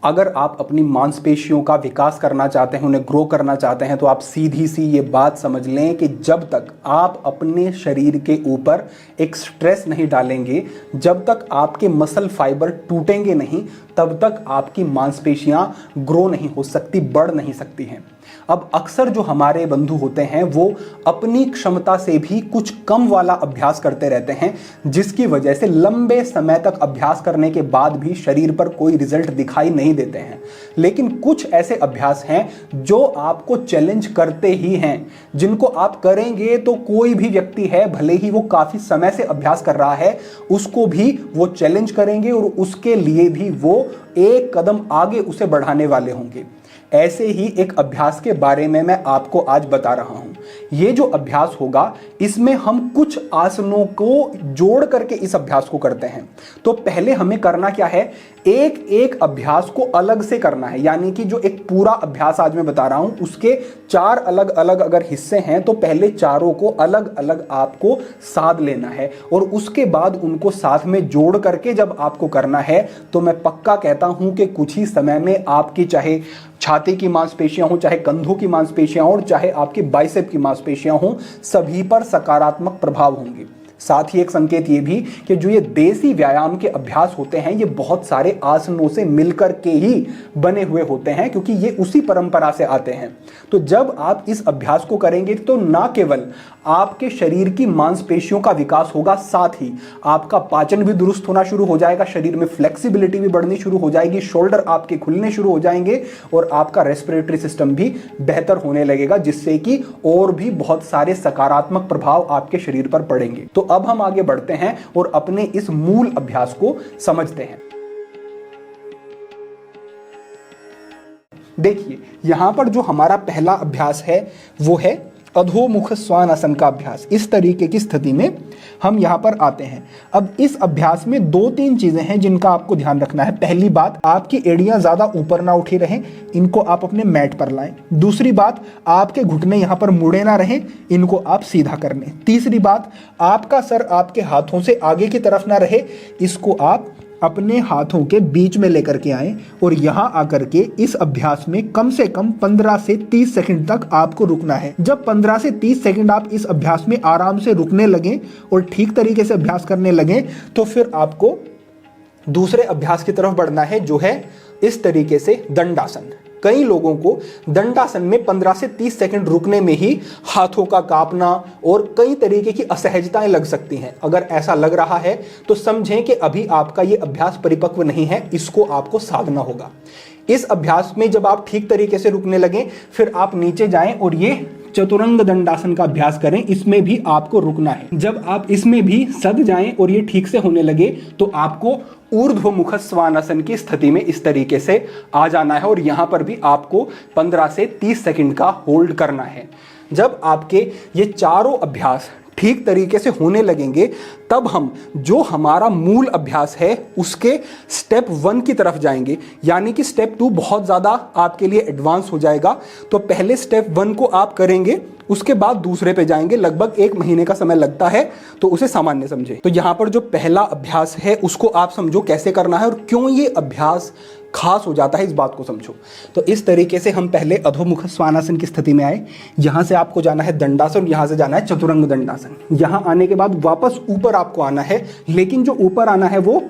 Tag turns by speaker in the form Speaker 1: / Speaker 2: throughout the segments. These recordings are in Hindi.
Speaker 1: अगर आप अपनी मांसपेशियों का विकास करना चाहते हैं, उन्हें ग्रो करना चाहते हैं, तो आप सीधी सी ये बात समझ लें कि जब तक आप अपने शरीर के ऊपर एक स्ट्रेस नहीं डालेंगे, जब तक आपके मसल फाइबर टूटेंगे नहीं, तब तक आपकी मांसपेशियां ग्रो नहीं हो सकती, बढ़ नहीं सकती हैं। अब अक्सर जो हमारे बंधु होते हैं वो अपनी क्षमता से भी कुछ कम वाला अभ्यास करते रहते हैं, जिसकी वजह से लंबे समय तक अभ्यास करने के बाद भी शरीर पर कोई रिजल्ट दिखाई नहीं देते हैं। लेकिन कुछ ऐसे अभ्यास हैं जो आपको चैलेंज करते ही हैं, जिनको आप करेंगे तो कोई भी व्यक्ति है, भले ही वो काफी समय से अभ्यास कर रहा है, उसको भी वो चैलेंज करेंगे और उसके लिए भी वो एक कदम आगे उसे बढ़ाने वाले होंगे। ऐसे ही एक अभ्यास के बारे में मैं आपको आज बता रहा हूं। ये जो अभ्यास होगा, इसमें हम कुछ आसनों को जोड़ करके इस अभ्यास को करते हैं। तो पहले हमें करना क्या है, एक एक अभ्यास को अलग से करना है। यानी कि जो एक पूरा अभ्यास आज मैं बता रहा हूं, उसके 4 अलग अलग अगर हिस्से हैं, तो पहले चारों को अलग अलग आपको साध लेना है और उसके बाद उनको साथ में जोड़ करके जब आपको करना है, तो मैं पक्का कहता हूं कि कुछ ही समय में आपकी चाहे छाती की मांसपेशियां हो, चाहे कंधों की मांसपेशियां हो, चाहे आपकी बाइसेप की मांसपेशियां हो, सभी पर सकारात्मक प्रभाव होंगे। साथ ही एक संकेत ये भी कि जो ये देसी व्यायाम के अभ्यास होते हैं, ये बहुत सारे आसनों से मिलकर के ही बने हुए होते हैं, क्योंकि ये उसी परंपरा से आते हैं। तो जब आप इस अभ्यास को करेंगे तो ना केवल आपके शरीर की मांसपेशियों का विकास होगा, साथ ही आपका पाचन भी दुरुस्त होना शुरू हो जाएगा, शरीर में फ्लेक्सिबिलिटी भी बढ़नी शुरू हो जाएगी, शोल्डर आपके खुलने शुरू हो जाएंगे और आपका रेस्पिरेटरी सिस्टम भी बेहतर होने लगेगा, जिससे कि और भी बहुत सारे सकारात्मक प्रभाव आपके शरीर पर पड़ेंगे। तो अब हम आगे बढ़ते हैं और अपने इस मूल अभ्यास को समझते हैं। देखिए, यहां पर जो हमारा पहला अभ्यास है वो है अधोमुख श्वानासन का अभ्यास। इस तरीके की स्थिति में हम यहां पर आते हैं। अब इस अभ्यास में 2-3 चीजें हैं जिनका आपको ध्यान रखना है। पहली बात, आपकी एड़ियां ज्यादा ऊपर ना उठी रहें, इनको आप अपने मैट पर लाएं। दूसरी बात, आपके घुटने यहां पर मुड़े ना रहें, इनको आप सीधा कर लें। तीसरी बात, आपका सर आपके हाथों से आगे की तरफ ना रहे, इसको आप अपने हाथों के बीच में लेकर के आएं और यहां आकर के इस अभ्यास में कम से कम 15 से 30 सेकंड तक आपको रुकना है। जब 15 से 30 सेकंड आप इस अभ्यास में आराम से रुकने लगें और ठीक तरीके से अभ्यास करने लगें, तो फिर आपको दूसरे अभ्यास की तरफ बढ़ना है, जो है इस तरीके से दंडासन। कई लोगों को दंडासन में 15 से 30 सेकंड रुकने में ही हाथों का कांपना और कई तरीके की असहजताएं लग सकती हैं। अगर ऐसा लग रहा है तो समझें कि अभी आपका ये अभ्यास परिपक्व नहीं है, इसको आपको साधना होगा। इस अभ्यास में जब आप ठीक तरीके से रुकने लगें, फिर आप नीचे जाएं और ये चतुरंग दंडासन का अभ्यास करें। इसमें भी आपको रुकना है। जब आप इसमें भी सध जाएं और ये ठीक से होने लगे, तो आपको ऊर्ध्वमुख श्वानासन की स्थिति में इस तरीके से आ जाना है और यहां पर भी आपको 15 से 30 सेकंड का होल्ड करना है। जब आपके ये चारों अभ्यास ठीक तरीके से होने लगेंगे, तब हम जो हमारा मूल अभ्यास है उसके स्टेप 1 की तरफ जाएंगे। यानी कि स्टेप 2 बहुत ज़्यादा आपके लिए एडवांस हो जाएगा। तो पहले स्टेप 1 को आप करेंगे, उसके बाद दूसरे पे जाएंगे। लगभग 1 महीने का समय लगता है, तो उसे सामान्य समझे। तो यहाँ पर जो पहला अभ्यास है उसको आप समझो कैसे करना है और क्यों ये अभ्यास खास हो जाता है, इस बात को समझो। तो इस तरीके से हम पहले अधोमुख श्वानासन की स्थिति में आए। यहां से आपको जाना है दंडासन, यहां से जाना है चतुरंग दंडासन। यहां आने के बाद वापस ऊपर आपको आना है, लेकिन जो ऊपर आना है वो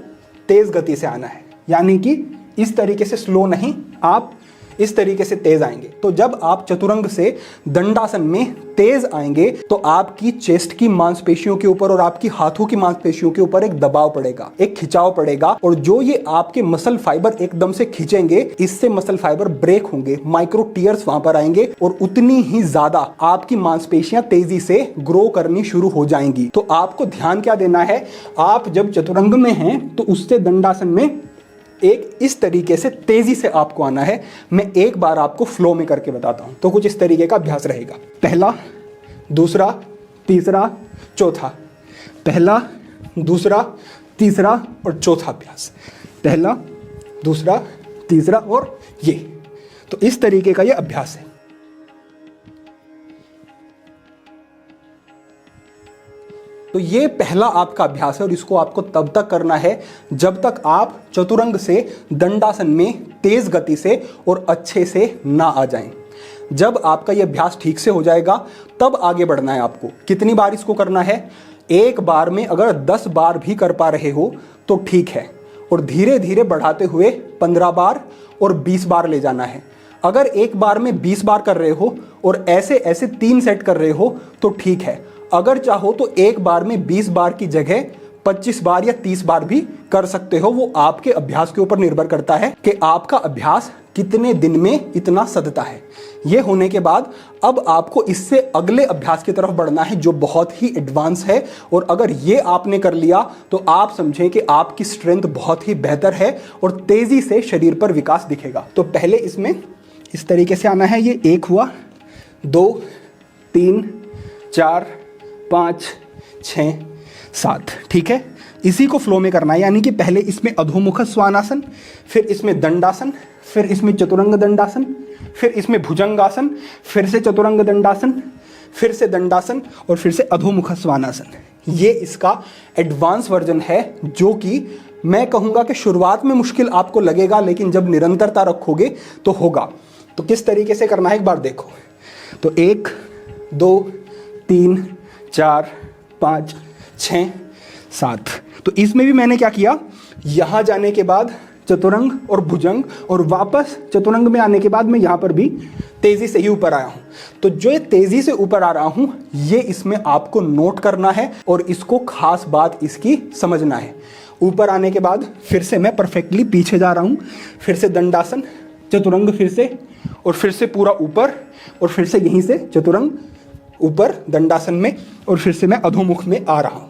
Speaker 1: तेज गति से आना है। यानी कि इस तरीके से स्लो नहीं, आप इस तरीके से तेज आएंगे। तो जब आप चतुरंग से दंडासन में तेज आएंगे, तो आपकी चेस्ट की मांसपेशियों के ऊपर और आपकी हाथों की मांसपेशियों के ऊपर एक दबाव पड़ेगा, एक खिंचाव पड़ेगा, और जो ये आपके मसल फाइबर एकदम से खींचेंगे, इससे मसल फाइबर ब्रेक होंगे, माइक्रो टीयर्स वहां पर आएंगे और उतनी ही ज्यादा आपकी मांसपेशियां तेजी से ग्रो करनी शुरू हो जाएंगी। तो आपको ध्यान क्या देना है, आप जब चतुरंग में हैं तो उससे दंडासन में एक इस तरीके से तेजी से आपको आना है। मैं एक बार आपको फ्लो में करके बताता हूं। तो कुछ इस तरीके का अभ्यास रहेगा। पहला, दूसरा, तीसरा, चौथा। पहला, दूसरा, तीसरा और चौथा अभ्यास। पहला, दूसरा, तीसरा और ये। तो इस तरीके का ये अभ्यास है। तो ये पहला आपका अभ्यास है और इसको आपको तब तक करना है जब तक आप चतुरंग से दंडासन में तेज गति से और अच्छे से ना आ जाएं। जब आपका ये अभ्यास ठीक से हो जाएगा तब आगे बढ़ना है आपको। कितनी बार इसको करना है? एक बार में अगर 10 बार भी कर पा रहे हो तो ठीक है, और धीरे धीरे बढ़ाते हुए 15 बार और 20 बार ले जाना है। अगर एक बार में 20 बार कर रहे हो और ऐसे ऐसे 3 सेट कर रहे हो तो ठीक है। अगर चाहो तो एक बार में 20 बार की जगह 25 बार या 30 बार भी कर सकते हो। वो आपके अभ्यास के ऊपर निर्भर करता है कि आपका अभ्यास कितने दिन में इतना सधता है। ये होने के बाद अब आपको इससे अगले अभ्यास की तरफ बढ़ना है जो बहुत ही एडवांस है, और अगर ये आपने कर लिया तो आप समझें कि आपकी स्ट्रेंथ बहुत ही बेहतर है और तेजी से शरीर पर विकास दिखेगा। तो पहले इसमें इस तरीके से आना है। ये 1 हुआ, 2, 3, 4, 5, 6, 7, ठीक है। इसी को फ्लो में करना है, यानी कि पहले इसमें अधोमुख स्वानासन, फिर इसमें दंडासन, फिर इसमें चतुरंग दंडासन, फिर इसमें भुजंगासन, फिर से चतुरंग दंडासन, फिर से दंडासन और फिर से अधोमुख स्वानासन। ये इसका एडवांस वर्जन है जो कि मैं कहूँगा कि शुरुआत में मुश्किल आपको लगेगा, लेकिन जब निरंतरता रखोगे तो होगा। तो किस तरीके से करना है एक बार देखो। तो 1, 2, 3, 4, 5, 6, 7। तो इसमें भी मैंने क्या किया, यहाँ जाने के बाद चतुरंग और भुजंग और वापस चतुरंग में आने के बाद मैं यहाँ पर भी तेजी से ही ऊपर आया हूँ। तो जो ये तेजी से ऊपर आ रहा हूँ ये इसमें आपको नोट करना है और इसको खास बात इसकी समझना है। ऊपर आने के बाद फिर से मैं परफेक्टली पीछे जा रहा हूँ, फिर से दंडासन, चतुरंग फिर से, और फिर से पूरा ऊपर, और फिर से यहीं से चतुरंग ऊपर दंडासन में, और फिर से मैं अधोमुख में आ रहा हूँ।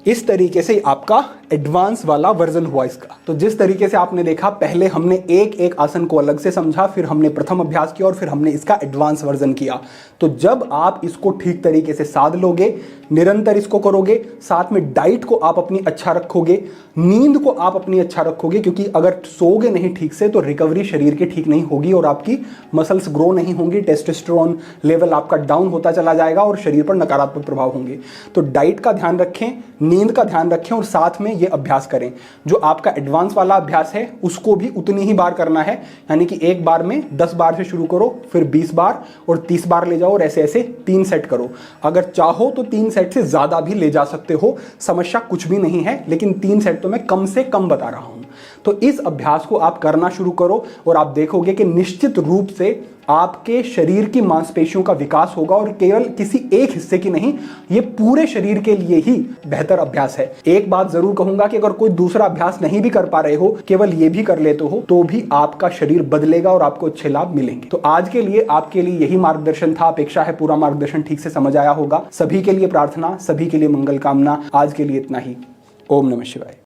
Speaker 1: इस तरीके से आपका एडवांस वाला वर्जन हुआ इसका। तो जिस तरीके से आपने देखा, पहले हमने एक एक आसन को अलग से समझा, फिर हमने प्रथम अभ्यास किया और फिर हमने इसका एडवांस वर्जन किया। तो जब आप इसको ठीक तरीके से साध लोगे, निरंतर इसको करोगे, साथ में डाइट को आप अपनी अच्छा रखोगे, नींद को आप अपनी अच्छा रखोगे, क्योंकि अगर सोओगे नहीं ठीक से तो रिकवरी शरीर की ठीक नहीं होगी और आपकी मसल्स ग्रो नहीं होंगी, टेस्टोस्टेरोन लेवल आपका डाउन होता चला जाएगा और शरीर पर नकारात्मक प्रभाव होंगे। तो डाइट का ध्यान रखें, नींद का ध्यान रखें और साथ में ये अभ्यास करें। जो आपका एडवांस वाला अभ्यास है उसको भी उतनी ही बार करना है, यानी कि एक बार में 10 बार से शुरू करो, फिर 20 बार और 30 बार ले जाओ और ऐसे ऐसे 3 सेट करो। अगर चाहो तो 3 सेट से ज्यादा भी ले जा सकते हो, समस्या कुछ भी नहीं है, लेकिन 3 सेट तो मैं कम से कम बता रहा हूं। तो इस अभ्यास को आप करना शुरू करो और आप देखोगे कि निश्चित रूप से आपके शरीर की मांसपेशियों का विकास होगा, और केवल किसी एक हिस्से की नहीं, ये पूरे शरीर के लिए ही बेहतर अभ्यास है। एक बात जरूर कहूंगा कि अगर कोई दूसरा अभ्यास नहीं भी कर पा रहे हो, केवल ये भी कर लेते हो, तो भी आपका शरीर बदलेगा और आपको अच्छे लाभ मिलेंगे। तो आज के लिए आपके लिए यही मार्गदर्शन था। अपेक्षा है पूरा मार्गदर्शन ठीक से समझ आया होगा। सभी के लिए प्रार्थना, सभी के लिए मंगल कामना। आज के लिए इतना ही। ओम नमः शिवाय।